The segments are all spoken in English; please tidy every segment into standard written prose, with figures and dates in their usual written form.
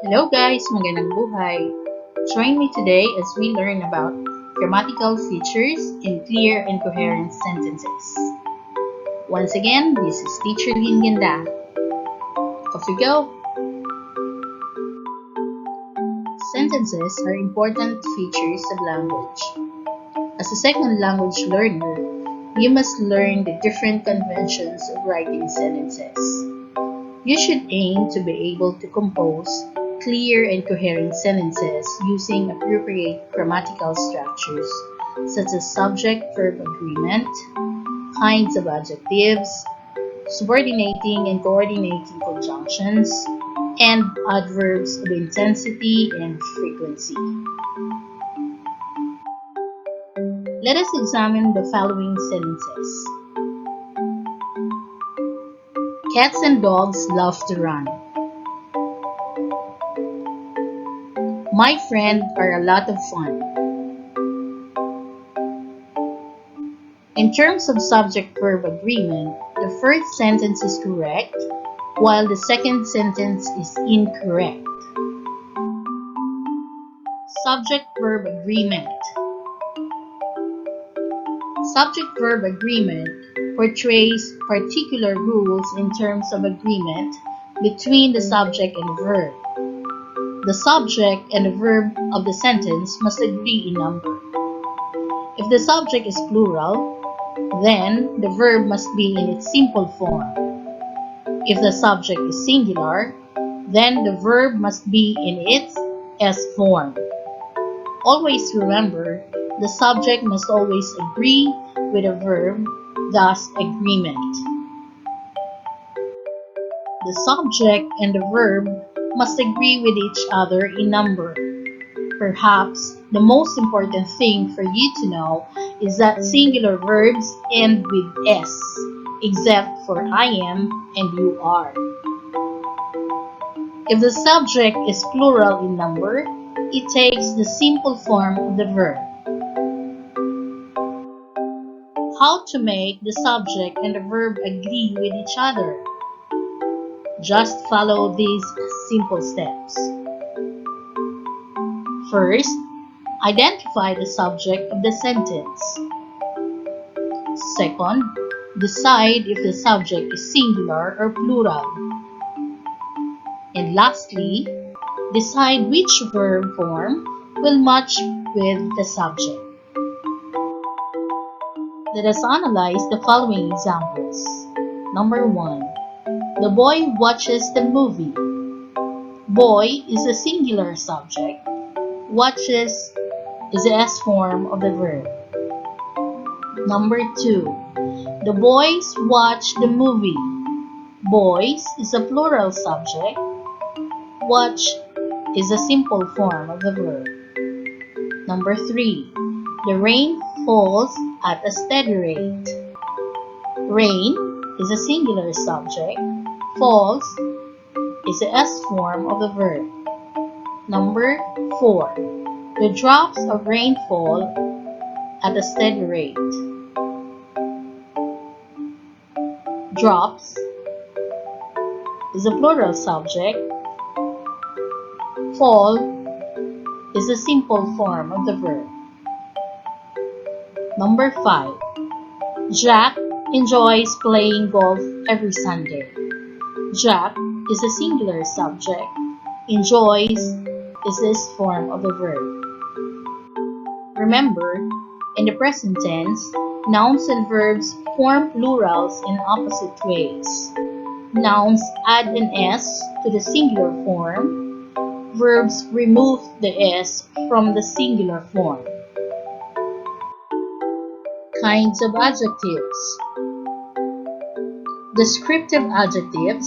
Hello guys, magandang buhay! Join me today as we learn about grammatical features in clear and coherent sentences. Once again, this is Teacher Lynn Ganda. Off we go! Sentences are important features of language. As a second language learner, you must learn the different conventions of writing sentences. You should aim to be able to compose clear and coherent sentences using appropriate grammatical structures such as subject-verb agreement, kinds of adjectives, subordinating and coordinating conjunctions, and adverbs of intensity and frequency. Let us examine the following sentences. Cats and dogs love to run. My friends are a lot of fun. In terms of subject-verb agreement, the first sentence is correct, while the second sentence is incorrect. Subject-verb agreement. Subject-verb agreement portrays particular rules in terms of agreement between the subject and verb. The subject and the verb of the sentence must agree in number. If the subject is plural, then the verb must be in its simple form. If the subject is singular, then the verb must be in its S form. Always remember, the subject must always agree with a verb, thus agreement. The subject and the verb must agree with each other in number. Perhaps the most important thing for you to know is that singular verbs end with S, except for I am and you are. If the subject is plural in number, it takes the simple form of the verb. How to make the subject and the verb agree with each other? Just follow these simple steps. First, identify the subject of the sentence. Second, decide if the subject is singular or plural. And lastly, decide which verb form will match with the subject. Let us analyze the following examples. Number 1. The boy watches the movie. Boy is a singular subject. Watches is the S form of the verb. Number 2. The boys watch the movie. Boys is a plural subject. Watch is a simple form of the verb. Number 3. The rain falls at a steady rate. Rain is a singular subject. Falls is the S form of the verb. Number 4. The drops of rain fall at a steady rate. Drops is a plural subject. Fall is a simple form of the verb. Number 5. Jack enjoys playing golf every Sunday. Jack is a singular subject. Enjoys is this form of the verb. Remember, in the present tense, nouns and verbs form plurals in opposite ways. Nouns add an S to the singular form. Verbs remove the S from the singular form. Kinds of adjectives. Descriptive adjectives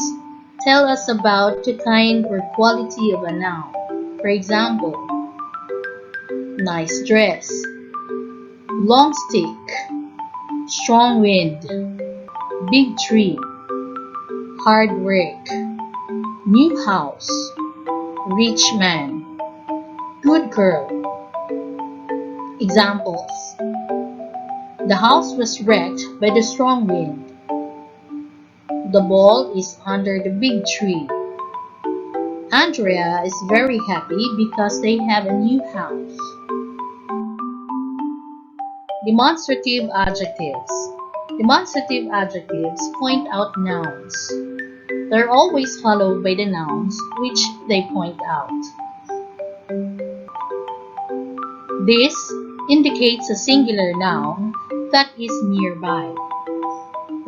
tell us about the kind or quality of a noun. For example, nice dress, long stick, strong wind, big tree, hard work, new house, rich man, good girl. Examples: the house was wrecked by the strong wind. The ball is under the big tree. Andrea is very happy because they have a new house. Demonstrative adjectives. Demonstrative adjectives point out nouns. They're always followed by the nouns which they point out. This indicates a singular noun that is nearby.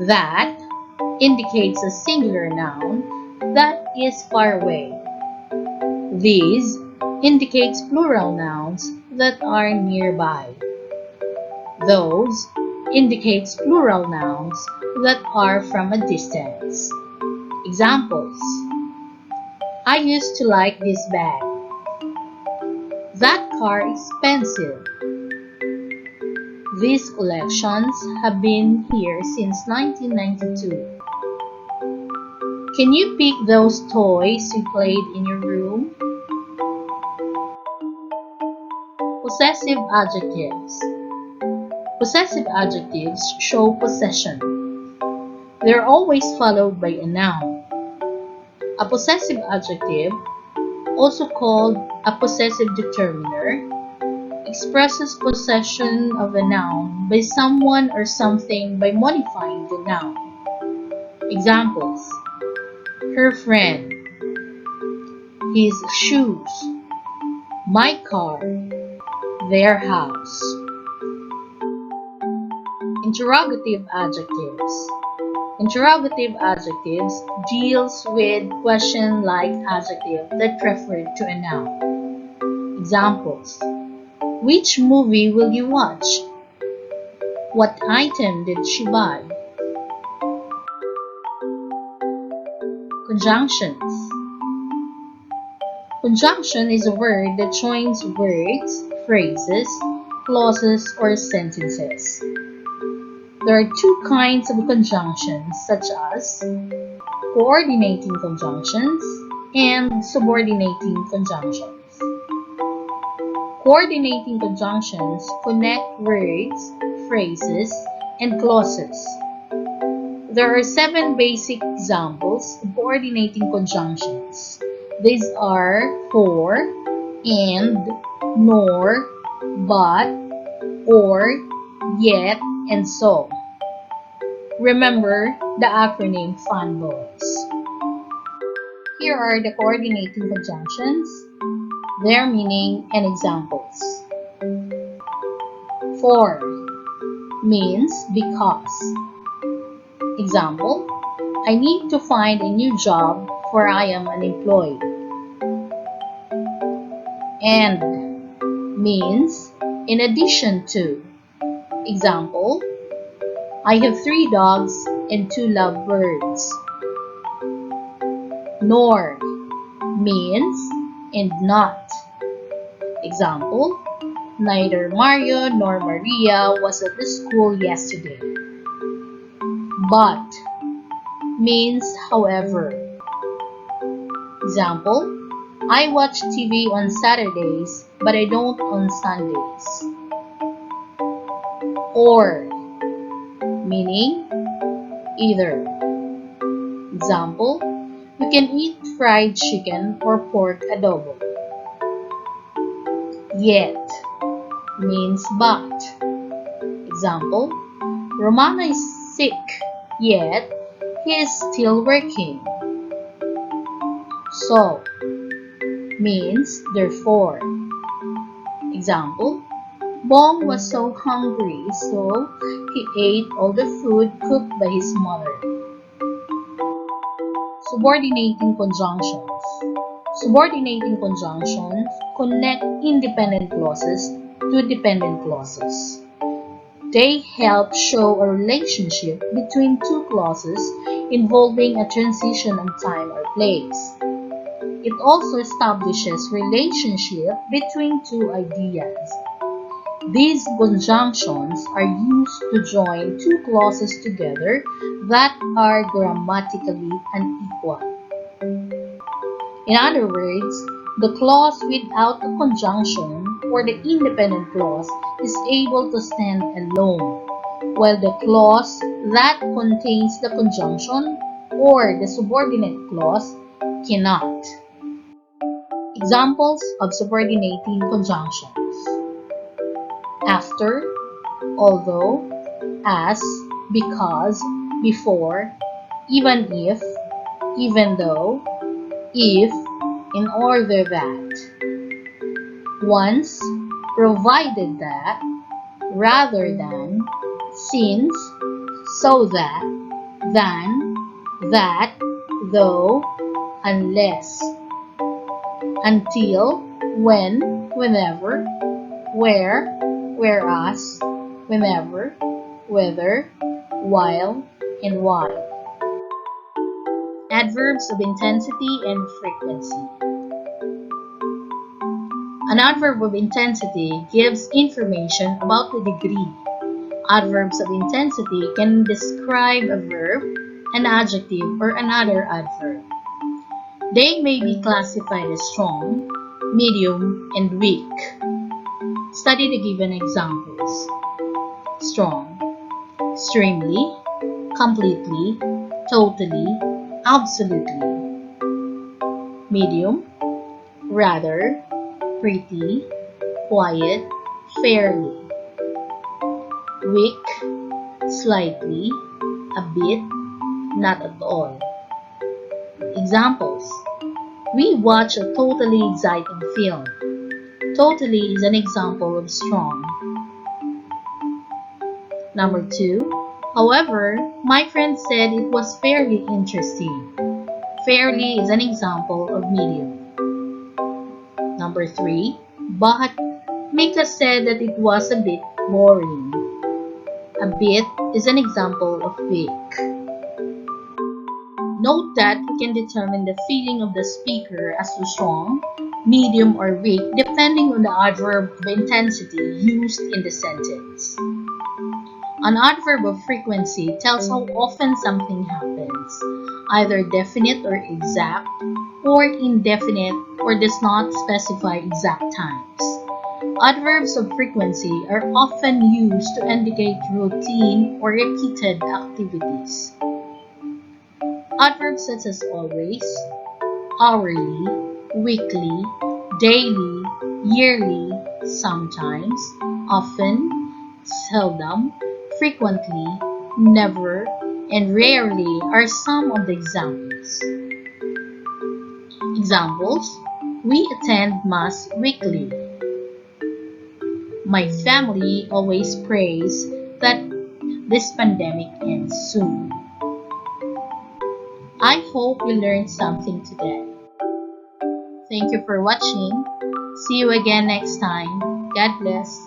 That indicates a singular noun that is far away. These indicates plural nouns that are nearby. Those indicates plural nouns that are from a distance. Examples: I used to like this bag. That car is expensive. These collections have been here since 1992. Can you pick those toys you played in your room? Possessive adjectives. Possessive adjectives show possession. They're always followed by a noun. A possessive adjective, also called a possessive determiner, expresses possession of a noun by someone or something by modifying the noun. Examples: her friend, his shoes, my car, their house. Interrogative adjectives. Interrogative adjectives deals with question-like adjective that refer to a noun. Examples: which movie will you watch? What item did she buy? Conjunctions. Conjunction is a word that joins words, phrases, clauses, or sentences. There are two kinds of conjunctions, such as coordinating conjunctions and subordinating conjunctions. Coordinating conjunctions connect words, phrases, and clauses. There are 7 basic examples of coordinating conjunctions. These are for, and, nor, but, or, yet, and so. Remember the acronym FUNBOYS. Here are the coordinating conjunctions, their meaning and examples. For means because. Example: I need to find a new job for I am unemployed. And means in addition to. Example: I have 3 dogs and 2 lovebirds. Nor means and not. Example: neither Mario nor Maria was at the school yesterday. But means however. Example: I watch TV on Saturdays, but I don't on Sundays. Or meaning either. Example: you can eat fried chicken or pork adobo. Yet means but. Example: Romana is sick, yet he is still working. So means therefore. Example: Bong was so hungry, so he ate all the food cooked by his mother. Subordinating conjunctions. Subordinating conjunctions connect independent clauses to dependent clauses. They help show a relationship between two clauses involving a transition of time or place. It also establishes relationship between two ideas. These conjunctions are used to join two clauses together that are grammatically unequal. In other words, the clause without a conjunction or the independent clause is able to stand alone, while the clause that contains the conjunction or the subordinate clause cannot. Examples of subordinating conjunctions: after, although, as, because, before, even if, even though, if, in order that, once, provided that, rather than, since, so that, than, that, though, unless, until, when, whenever, where, whereas, whenever, whether, while, and why. Adverbs of intensity and frequency. An adverb of intensity gives information about the degree. Adverbs of intensity can describe a verb, an adjective, or another adverb. They may be classified as strong, medium, and weak. Study the given examples. Strong, extremely, completely, totally, absolutely. Medium, rather, pretty, quiet, fairly. Weak, slightly, a bit, not at all. Examples: we watch a totally exciting film. Totally is an example of strong. Number 2. However, my friend said it was fairly interesting. Fairly is an example of medium. Number 3. But Mika said that it was a bit boring. A bit is an example of weak. Note that we can determine the feeling of the speaker as to strong, medium, or weak depending on the adverb of intensity used in the sentence. An adverb of frequency tells how often something happens, either definite or exact, or indefinite or does not specify exact times. Adverbs of frequency are often used to indicate routine or repeated activities. Adverbs such as always, hourly, weekly, daily, yearly, sometimes, often, seldom, frequently, never, and rarely are some of the examples. Examples: we attend Mass weekly. My family always prays that this pandemic ends soon. I hope you learned something today. Thank you for watching. See you again next time. God bless.